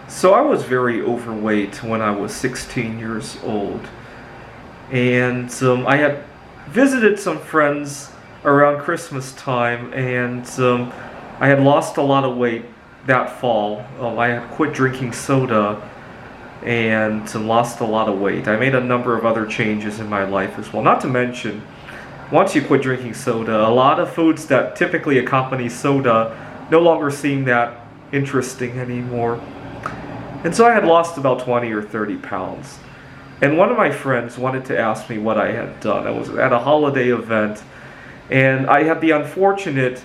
So I was very overweight when I was 16 years old, and I had visited some friends around Christmas time, and I had lost a lot of weight that fall. I had quit drinking soda and lost a lot of weight. I made a number of other changes in my life as well. Not to mention, once you quit drinking soda, a lot of foods that typically accompany soda no longer seem that interesting anymore. And so I had lost about 20 or 30 pounds. And one of my friends wanted to ask me what I had done. I was at a holiday event, and I had the unfortunate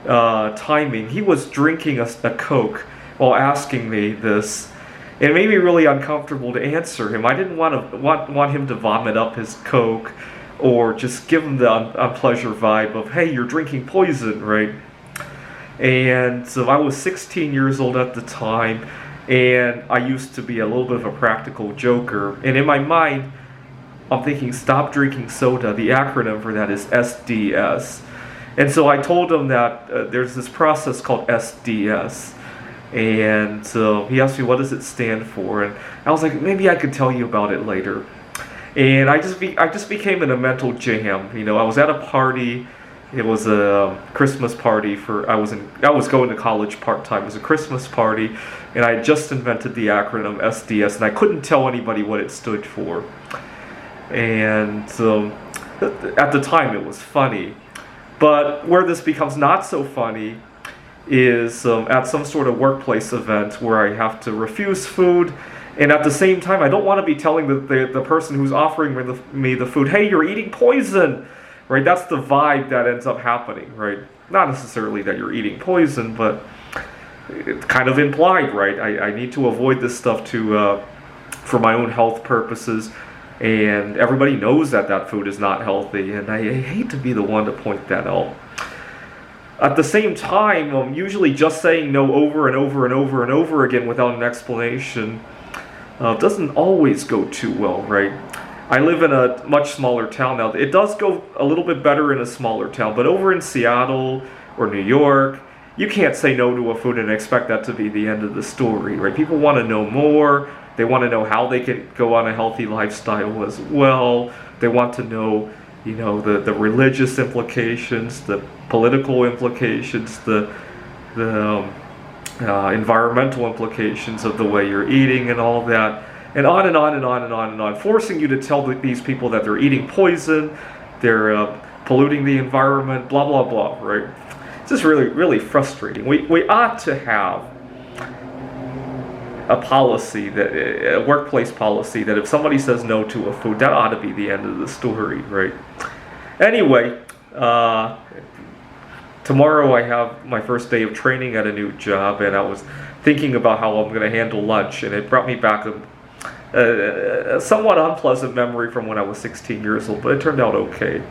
timing. He was drinking a Coke while asking me this. It made me really uncomfortable to answer him. I didn't want him to vomit up his Coke or just give him the unpleasant vibe of, hey, you're drinking poison, right? And so I was 16 years old at the time, and I used to be a little bit of a practical joker. And in my mind, I'm thinking, stop drinking soda. The acronym for that is SDS. And so I told him that there's this process called SDS. And he asked me, what does it stand for? And I was like, maybe I could tell you about it later. And I just became in a mental jam. You know, I was at a party. It was a Christmas party I was going to college part-time. It was a Christmas party, and I had just invented the acronym SDS, and I couldn't tell anybody what it stood for. And at the time, it was funny. But where this becomes not so funny is at some sort of workplace event where I have to refuse food, and at the same time, I don't want to be telling the person who's offering me the food, hey, you're eating poison. Right, that's the vibe that ends up happening, right? Not necessarily that you're eating poison, but it's kind of implied, right? I need to avoid this stuff for my own health purposes, and everybody knows that food is not healthy, and I hate to be the one to point that out. At the same time, usually just saying no over and over and over and over again without an explanation doesn't always go too well, right? I live in a much smaller town now. It does go a little bit better in a smaller town, but over in Seattle or New York, you can't say no to a food and expect that to be the end of the story, right? People want to know more. They want to know how they can go on a healthy lifestyle as well. They want to know, you know, the religious implications, the political implications, the environmental implications of the way you're eating and all that. And on and on and on and on and on, forcing you to tell these people that they're eating poison, they're polluting the environment, blah, blah, blah, right? It's just really, really frustrating. We ought to have a policy, a workplace policy, that if somebody says no to a food, that ought to be the end of the story, right? Anyway, tomorrow I have my first day of training at a new job, and I was thinking about how I'm going to handle lunch, and it brought me back a somewhat unpleasant memory from when I was 16 years old, but it turned out okay.